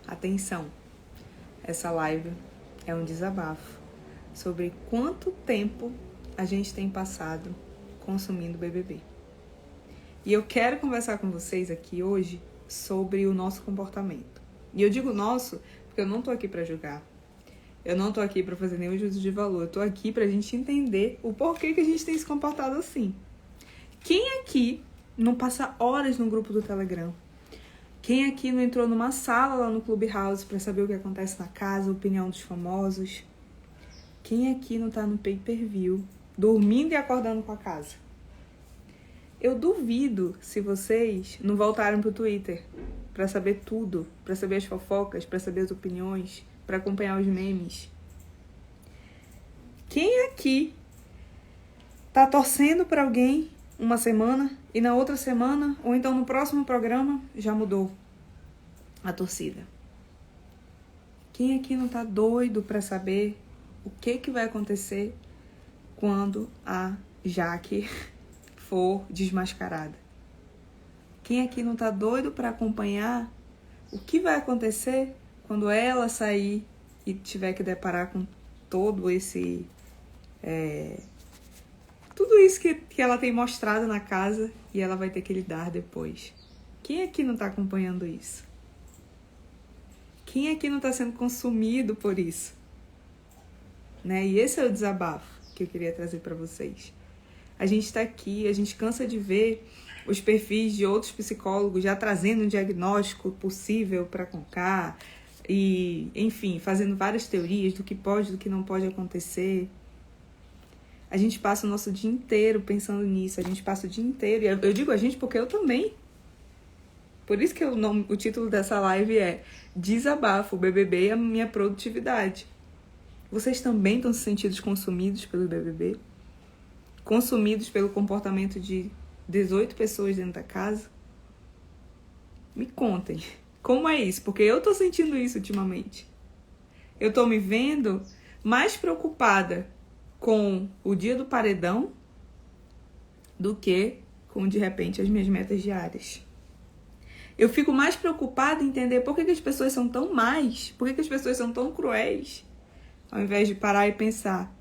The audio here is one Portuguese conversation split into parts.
Atenção, essa live é um desabafo sobre quanto tempo a gente tem passado consumindo BBB. E eu quero conversar com vocês aqui hoje sobre o nosso comportamento. E eu digo nosso porque eu não tô aqui para julgar. Eu não tô aqui para fazer nenhum juízo de valor. Eu tô aqui pra gente entender o porquê que a gente tem se comportado assim. Quem aqui não passa horas no grupo do Telegram? Quem aqui não entrou numa sala lá no Clubhouse para saber o que acontece na casa, a opinião dos famosos? Quem aqui não tá no pay-per-view, dormindo e acordando com a casa? Eu duvido se vocês não voltaram pro Twitter para saber tudo, para saber as fofocas, para saber as opiniões, para acompanhar os memes. Quem aqui tá torcendo para alguém uma semana e na outra semana, ou então no próximo programa, já mudou a torcida? Quem aqui não tá doido para saber o que vai acontecer quando a Jaque for desmascarada? Quem aqui não tá doido para acompanhar o que vai acontecer quando ela sair e tiver que deparar com todo esse... tudo isso que ela tem mostrado na casa e ela vai ter que lidar depois? Quem aqui não tá acompanhando isso? Quem aqui não tá sendo consumido por isso? Né? E esse é o desabafo que eu queria trazer para vocês. A gente tá aqui, a gente cansa de ver os perfis de outros psicólogos já trazendo um diagnóstico possível para Conká e, enfim, fazendo várias teorias do que pode, do que não pode acontecer. A gente passa o nosso dia inteiro pensando nisso, a gente passa o dia inteiro, e eu digo a gente porque eu também. Por isso que o título dessa live é Desabafo, o BBB e a minha produtividade. Vocês também estão se sentindo consumidos pelo BBB? Consumidos pelo comportamento de 18 pessoas dentro da casa? Me contem, como é isso? Porque eu tô sentindo isso ultimamente. Eu tô me vendo mais preocupada com o dia do paredão do que com, de repente, as minhas metas diárias. Eu fico mais preocupada em entender por que as pessoas são tão más, por que as pessoas são tão cruéis, ao invés de parar e pensar,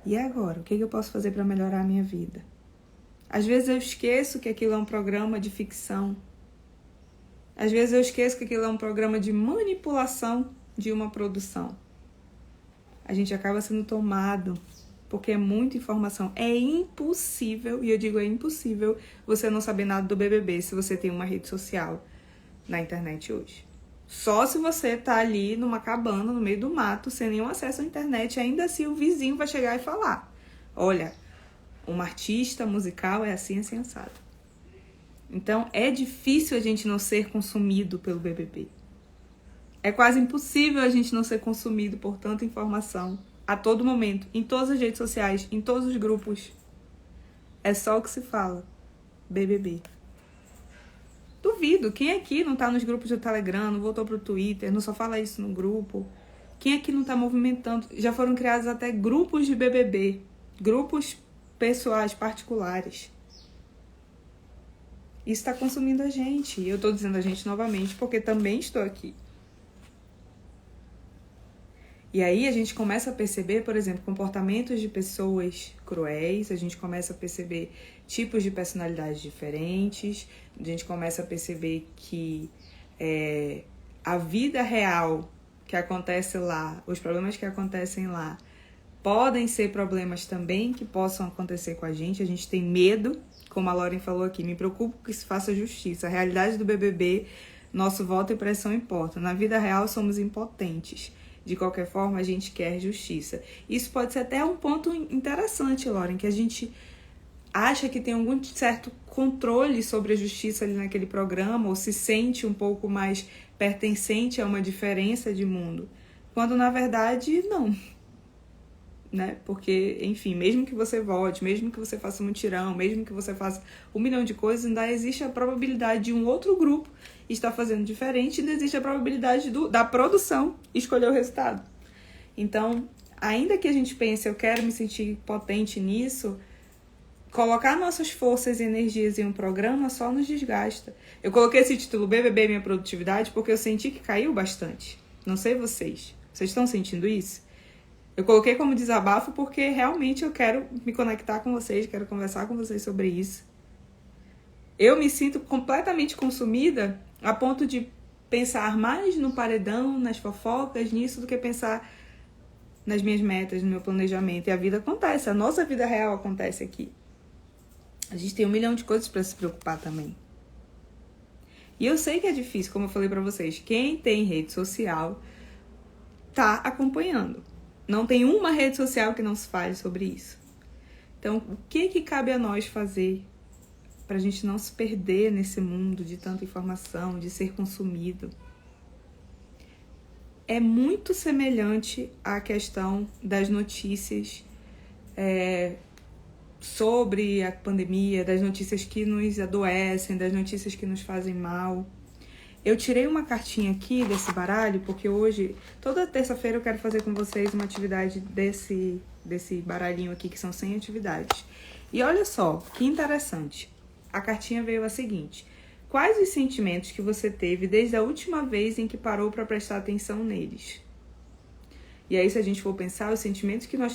e agora? O que eu posso fazer para melhorar a minha vida? Às vezes eu esqueço que aquilo é um programa de ficção. Às vezes eu esqueço que aquilo é um programa de manipulação de uma produção. A gente acaba sendo tomado, porque é muita informação. É impossível, e eu digo é impossível, você não saber nada do BBB se você tem uma rede social na internet hoje. Só se você tá ali numa cabana, no meio do mato, sem nenhum acesso à internet, ainda assim o vizinho vai chegar e falar, olha, uma artista musical é assim assado. Então é difícil a gente não ser consumido pelo BBB. É quase impossível a gente não ser consumido por tanta informação a todo momento, em todas as redes sociais, em todos os grupos. É só o que se fala, BBB. Duvido, quem aqui não tá nos grupos do Telegram, não voltou pro Twitter, não só fala isso no grupo? Quem aqui não tá movimentando? Já foram criados até grupos de BBB, grupos pessoais, particulares. Isso tá consumindo a gente, e eu tô dizendo a gente novamente porque também estou aqui. E aí a gente começa a perceber, por exemplo, comportamentos de pessoas cruéis, a gente começa a perceber tipos de personalidades diferentes, a gente começa a perceber que a vida real que acontece lá, os problemas que acontecem lá, podem ser problemas também que possam acontecer com a gente tem medo, como a Lauren falou aqui, me preocupo que se faça justiça. A realidade do BBB, nosso voto e pressão importam. Na vida real somos impotentes. De qualquer forma, a gente quer justiça. Isso pode ser até um ponto interessante, Lauren, que a gente acha que tem algum certo controle sobre a justiça ali naquele programa, ou se sente um pouco mais pertencente a uma diferença de mundo, quando na verdade não. Né? Porque, enfim, mesmo que você vote, mesmo que você faça um mutirão, mesmo que você faça 1 milhão de coisas, ainda existe a probabilidade de um outro grupo estar fazendo diferente, ainda existe a probabilidade da produção escolher o resultado. Então, ainda que a gente pense, eu quero me sentir potente nisso, colocar nossas forças e energias em um programa só nos desgasta. Eu coloquei esse título BBB Minha Produtividade porque eu senti que caiu bastante. Não sei vocês. Vocês estão sentindo isso? Eu coloquei como desabafo porque realmente eu quero me conectar com vocês, quero conversar com vocês sobre isso. Eu me sinto completamente consumida a ponto de pensar mais no paredão, nas fofocas, nisso, do que pensar nas minhas metas, no meu planejamento. E a vida acontece, a nossa vida real acontece aqui. A gente tem 1 milhão de coisas para se preocupar também. E eu sei que é difícil, como eu falei para vocês. Quem tem rede social tá acompanhando. Não tem uma rede social que não se fale sobre isso. Então, o que cabe a nós fazer para a gente não se perder nesse mundo de tanta informação, de ser consumido? É muito semelhante à questão das notícias sobre a pandemia, das notícias que nos adoecem, das notícias que nos fazem mal. Eu tirei uma cartinha aqui desse baralho, porque hoje, toda terça-feira eu quero fazer com vocês uma atividade desse baralhinho aqui, que são 100 atividades. E olha só, que interessante. A cartinha veio a seguinte: quais os sentimentos que você teve desde a última vez em que parou para prestar atenção neles? E aí, se a gente for pensar, os sentimentos que nós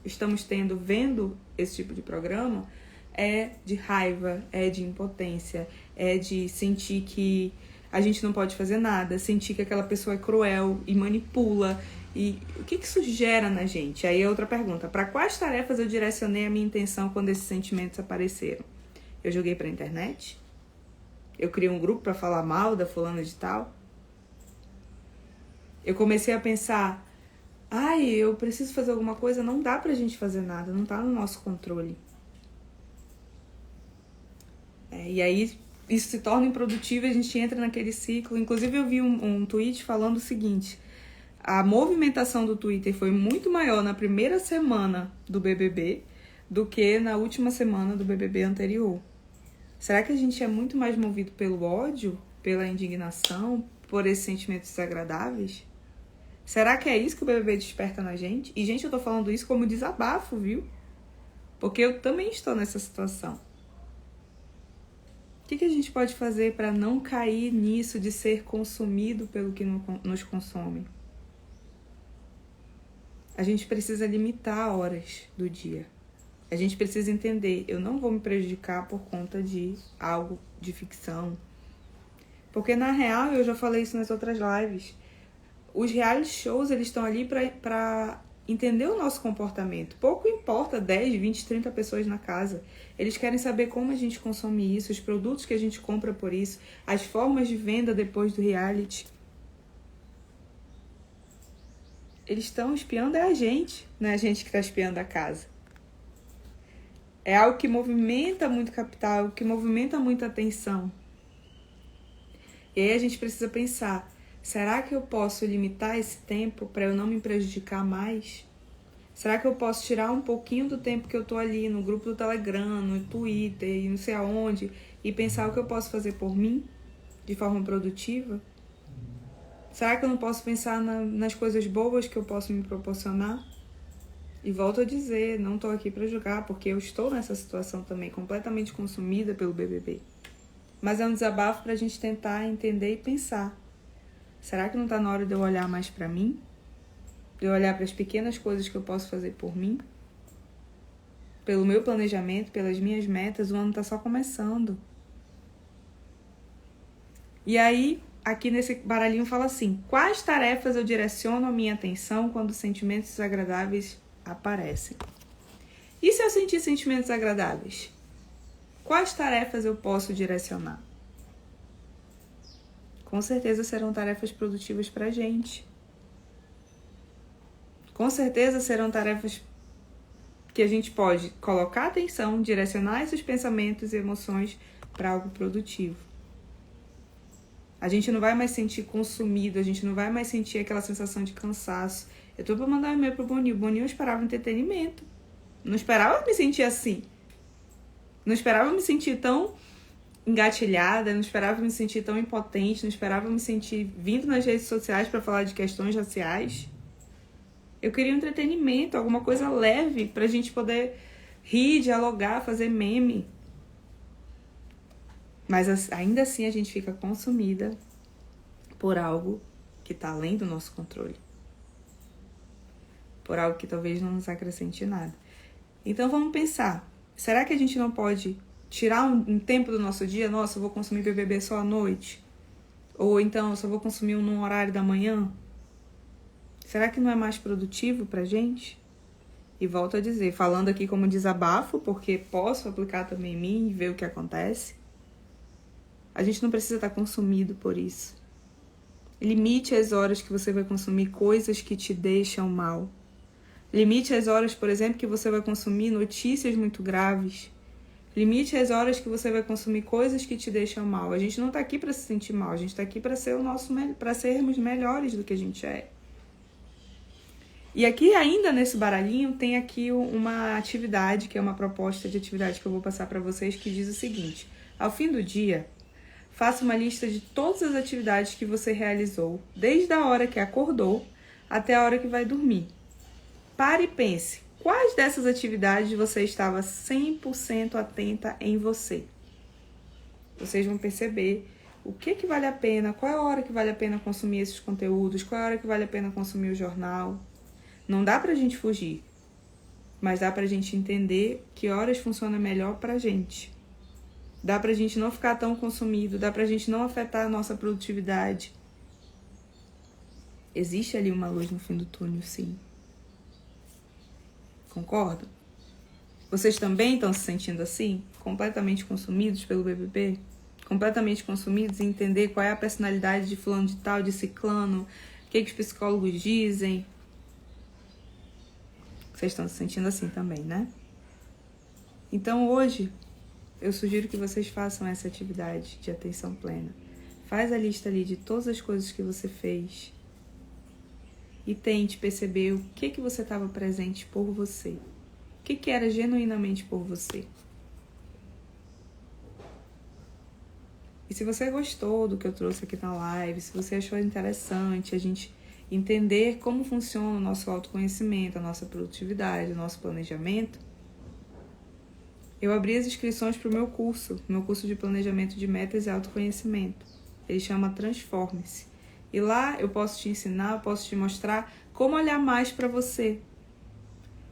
estamos tendo vendo esse tipo de programa é de raiva, é de impotência, é de sentir que a gente não pode fazer nada, sentir que aquela pessoa é cruel e manipula. E o que isso gera na gente? Aí é outra pergunta: para quais tarefas eu direcionei a minha intenção quando esses sentimentos apareceram? Eu joguei pra internet? Eu criei um grupo para falar mal da fulana de tal? Eu comecei a pensar: eu preciso fazer alguma coisa, não dá pra gente fazer nada, não tá no nosso controle. E aí isso se torna improdutivo e a gente entra naquele ciclo. Inclusive eu vi um tweet falando o seguinte: a movimentação do Twitter foi muito maior na primeira semana do BBB do que na última semana do BBB anterior. Será que a gente é muito mais movido pelo ódio, pela indignação, por esses sentimentos desagradáveis? Será que é isso que o BBB desperta na gente? E, gente, eu tô falando isso como desabafo, viu? Porque eu também estou nessa situação. O que a gente pode fazer para não cair nisso de ser consumido pelo que nos consome? A gente precisa limitar horas do dia. A gente precisa entender: eu não vou me prejudicar por conta de algo de ficção. Porque, na real, eu já falei isso nas outras lives, os reality shows, eles estão ali para entender o nosso comportamento. Pouco importa 10, 20, 30 pessoas na casa. Eles querem saber como a gente consome isso, os produtos que a gente compra por isso, as formas de venda depois do reality. Eles estão espiando a gente, não é a gente que está espiando a casa. É algo que movimenta muito capital, que movimenta muita atenção. E aí a gente precisa pensar: será que eu posso limitar esse tempo para eu não me prejudicar mais? Será que eu posso tirar um pouquinho do tempo que eu tô ali no grupo do Telegram, no Twitter e não sei aonde, e pensar o que eu posso fazer por mim de forma produtiva? Será que eu não posso pensar nas coisas boas que eu posso me proporcionar? E volto a dizer, não tô aqui para julgar, porque eu estou nessa situação também, completamente consumida pelo BBB. Mas é um desabafo pra gente tentar entender e pensar: será que não tá na hora de eu olhar mais pra mim? De eu olhar para as pequenas coisas que eu posso fazer por mim? Pelo meu planejamento, pelas minhas metas, o ano tá só começando. E aí, aqui nesse baralhinho fala assim: quais tarefas eu direciono a minha atenção quando sentimentos desagradáveis aparecem? E se eu sentir sentimentos agradáveis? Quais tarefas eu posso direcionar? Com certeza serão tarefas produtivas pra gente. Com certeza serão tarefas que a gente pode colocar atenção, direcionar esses pensamentos e emoções para algo produtivo. A gente não vai mais sentir consumido, a gente não vai mais sentir aquela sensação de cansaço. Eu tô para mandar um e-mail pro Boninho. Boninho, eu esperava entretenimento. Não esperava me sentir assim. Não esperava me sentir tão engatilhada, não esperava me sentir tão impotente, não esperava me sentir vindo nas redes sociais para falar de questões raciais. Eu queria um entretenimento, alguma coisa leve pra gente poder rir, dialogar, fazer meme. Mas ainda assim a gente fica consumida por algo que está além do nosso controle. Por algo que talvez não nos acrescente nada. Então vamos pensar, será que a gente não pode tirar um tempo do nosso dia? Nossa, eu vou consumir BBB só à noite? Ou então, eu só vou consumir num horário da manhã? Será que não é mais produtivo pra gente? E volto a dizer, falando aqui como desabafo, porque posso aplicar também em mim e ver o que acontece. A gente não precisa estar consumido por isso. Limite as horas que você vai consumir coisas que te deixam mal. Limite as horas, por exemplo, que você vai consumir notícias muito graves. Limite as horas que você vai consumir coisas que te deixam mal. A gente não está aqui para se sentir mal, a gente está aqui para sermos melhores do que a gente é. E aqui ainda nesse baralhinho tem aqui uma atividade, que é uma proposta de atividade que eu vou passar para vocês, que diz o seguinte: ao fim do dia, faça uma lista de todas as atividades que você realizou, desde a hora que acordou até a hora que vai dormir. Pare e pense, quais dessas atividades você estava 100% atenta em você? Vocês vão perceber o que vale a pena, qual é a hora que vale a pena consumir esses conteúdos, qual é a hora que vale a pena consumir o jornal. Não dá pra gente fugir, mas dá pra gente entender que horas funciona melhor pra gente. Dá pra gente não ficar tão consumido, dá pra gente não afetar a nossa produtividade. Existe ali uma luz no fim do túnel, sim. Concordam? Vocês também estão se sentindo assim? Completamente consumidos pelo BBB? Completamente consumidos em entender qual é a personalidade de fulano de tal, de ciclano? O que os psicólogos dizem? Vocês estão se sentindo assim também, né? Então hoje, eu sugiro que vocês façam essa atividade de atenção plena. Faz a lista ali de todas as coisas que você fez e tente perceber o que você estava presente por você. O que era genuinamente por você. E se você gostou do que eu trouxe aqui na live, se você achou interessante a gente entender como funciona o nosso autoconhecimento, a nossa produtividade, o nosso planejamento, eu abri as inscrições para o meu curso de planejamento de metas e autoconhecimento. Ele chama Transforme-se. E lá eu posso te ensinar, eu posso te mostrar como olhar mais para você.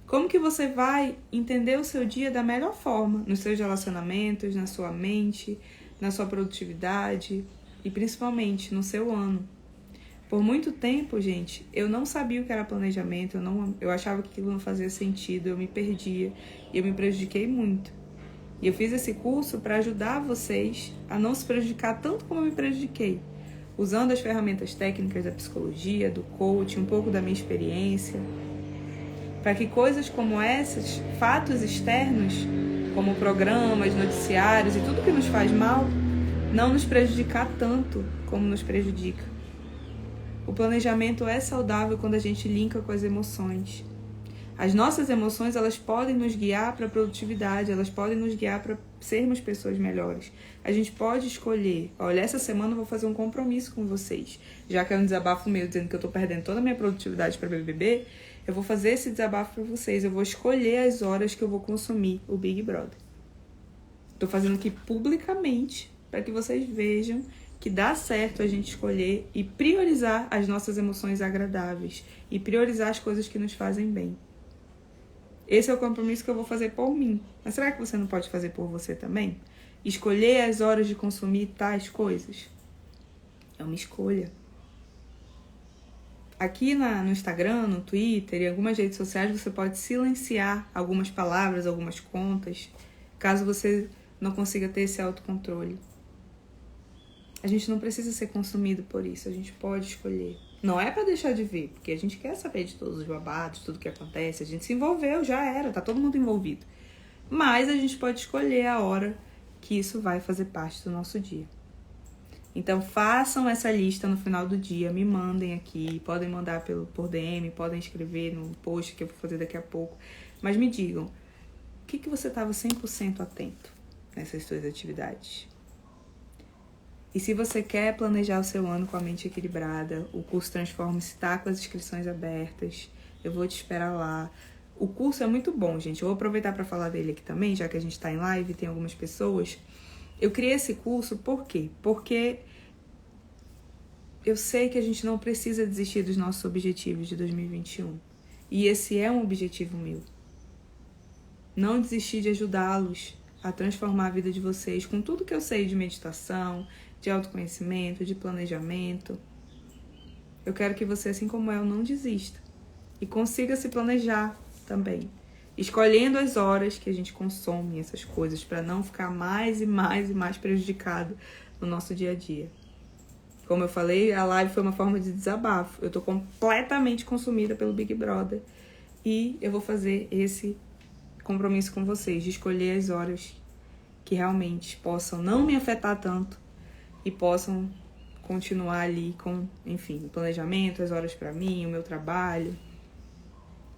Como que você vai entender o seu dia da melhor forma, nos seus relacionamentos, na sua mente, na sua produtividade e principalmente no seu ano. Por muito tempo, gente, eu não sabia o que era planejamento, eu achava que aquilo não fazia sentido, eu me perdia e eu me prejudiquei muito. E eu fiz esse curso para ajudar vocês a não se prejudicar tanto como eu me prejudiquei, usando as ferramentas técnicas da psicologia, do coaching, um pouco da minha experiência, para que coisas como essas, fatos externos, como programas, noticiários e tudo que nos faz mal, não nos prejudicar tanto como nos prejudica. O planejamento é saudável quando a gente linka com as emoções. As nossas emoções, elas podem nos guiar para a produtividade, elas podem nos guiar para sermos pessoas melhores. A gente pode escolher, olha, essa semana eu vou fazer um compromisso com vocês. Já que é um desabafo meu dizendo que eu estou perdendo toda a minha produtividade para BBB, eu vou fazer esse desabafo para vocês. Eu vou escolher as horas que eu vou consumir o Big Brother. Estou fazendo aqui publicamente para que vocês vejam que dá certo a gente escolher e priorizar as nossas emoções agradáveis e priorizar as coisas que nos fazem bem. Esse é o compromisso que eu vou fazer por mim. Mas será que você não pode fazer por você também? Escolher as horas de consumir tais coisas? É uma escolha. Aqui no Instagram, no Twitter e algumas redes sociais você pode silenciar algumas palavras, algumas contas, caso você não consiga ter esse autocontrole. A gente não precisa ser consumido por isso, a gente pode escolher. Não é pra deixar de ver, porque a gente quer saber de todos os babados, tudo que acontece, a gente se envolveu, já era, tá todo mundo envolvido. Mas a gente pode escolher a hora que isso vai fazer parte do nosso dia. Então façam essa lista no final do dia, me mandem aqui, podem mandar por DM, podem escrever no post que eu vou fazer daqui a pouco. Mas me digam, o que você estava 100% atento nessas suas atividades? E se você quer planejar o seu ano com a mente equilibrada, o curso Transforme-se está com as inscrições abertas. Eu vou te esperar lá. O curso é muito bom, gente. Eu vou aproveitar para falar dele aqui também, já que a gente está em live e tem algumas pessoas. Eu criei esse curso por quê? Porque eu sei que a gente não precisa desistir dos nossos objetivos de 2021. E esse é um objetivo meu. Não desistir de ajudá-los a transformar a vida de vocês com tudo que eu sei de meditação, de autoconhecimento, de planejamento. Eu quero que você, assim como eu, não desista. E consiga se planejar também. Escolhendo as horas que a gente consome essas coisas para não ficar mais e mais e mais prejudicado no nosso dia a dia. Como eu falei, a live foi uma forma de desabafo. Eu tô completamente consumida pelo Big Brother. E eu vou fazer esse compromisso com vocês, de escolher as horas que realmente possam não me afetar tanto e possam continuar ali com, enfim, o planejamento, as horas para mim, o meu trabalho.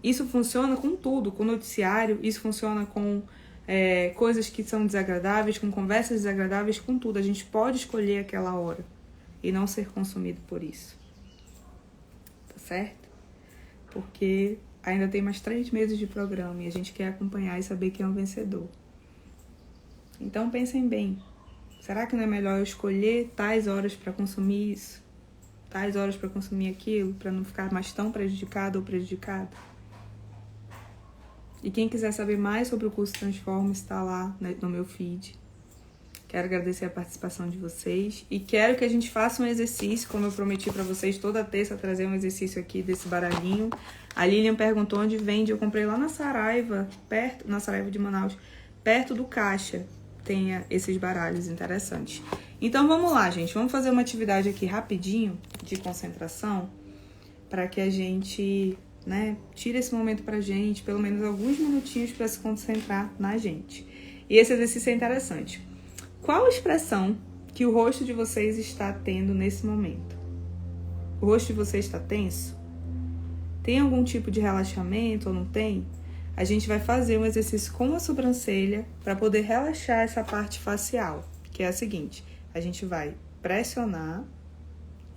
Isso funciona com tudo, com noticiário, isso funciona com coisas que são desagradáveis, com conversas desagradáveis, com tudo. A gente pode escolher aquela hora e não ser consumido por isso. Tá certo? Porque ainda tem mais 3 meses de programa e a gente quer acompanhar e saber quem é o vencedor. Então pensem bem. Será que não é melhor eu escolher tais horas para consumir isso? Tais horas para consumir aquilo? Para não ficar mais tão prejudicado ou prejudicado? E quem quiser saber mais sobre o curso Transforma está lá no meu feed. Quero agradecer a participação de vocês e quero que a gente faça um exercício, como eu prometi para vocês toda terça trazer um exercício aqui desse baralhinho. A Lilian perguntou onde vende. Eu comprei lá na Saraiva, na Saraiva de Manaus, perto do caixa. Tem esses baralhos interessantes. Então vamos lá, gente. Vamos fazer uma atividade aqui rapidinho de concentração para que a gente, tire esse momento pra gente, pelo menos alguns minutinhos para se concentrar na gente. E esse exercício é interessante. Qual expressão que o rosto de vocês está tendo nesse momento? O rosto de vocês está tenso? Tem algum tipo de relaxamento ou não tem? A gente vai fazer um exercício com a sobrancelha para poder relaxar essa parte facial, que é a seguinte: a gente vai pressionar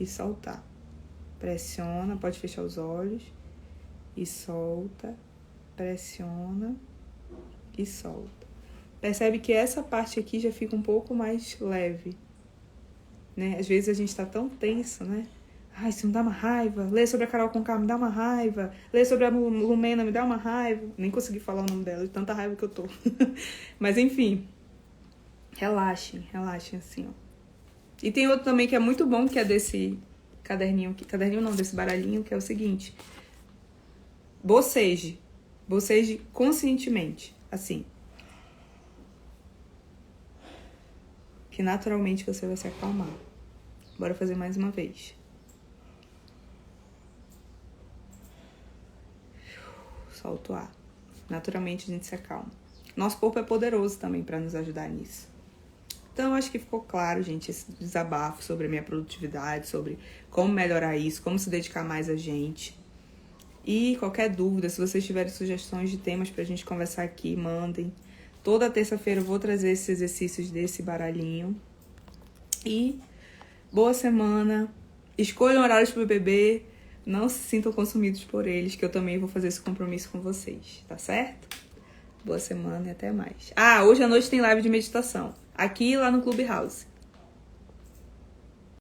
e soltar. Pressiona, pode fechar os olhos e solta, pressiona e solta. Percebe que essa parte aqui já fica um pouco mais leve, né? Às vezes a gente tá tão tenso, né? Ai, isso me dá uma raiva. Ler sobre a Carol Conká me dá uma raiva. Ler sobre a Lumena me dá uma raiva. Nem consegui falar o nome dela, de tanta raiva que eu tô. Mas enfim, relaxem assim, ó. E tem outro também que é muito bom, que é desse caderninho aqui. Caderninho não, desse baralhinho, que é o seguinte. Boceje conscientemente, assim. Que naturalmente você vai se acalmar. Bora fazer mais uma vez. Solta o ar. Naturalmente a gente se acalma. Nosso corpo é poderoso também para nos ajudar nisso. Então eu acho que ficou claro, gente, esse desabafo sobre a minha produtividade, sobre como melhorar isso, como se dedicar mais a gente. E qualquer dúvida, se vocês tiverem sugestões de temas pra gente conversar aqui, mandem. Toda terça-feira eu vou trazer esses exercícios desse baralhinho. E boa semana. Escolham horários para o bebê. Não se sintam consumidos por eles, que eu também vou fazer esse compromisso com vocês, tá certo? Boa semana e até mais. Hoje à noite tem live de meditação. Aqui e lá no Clubhouse.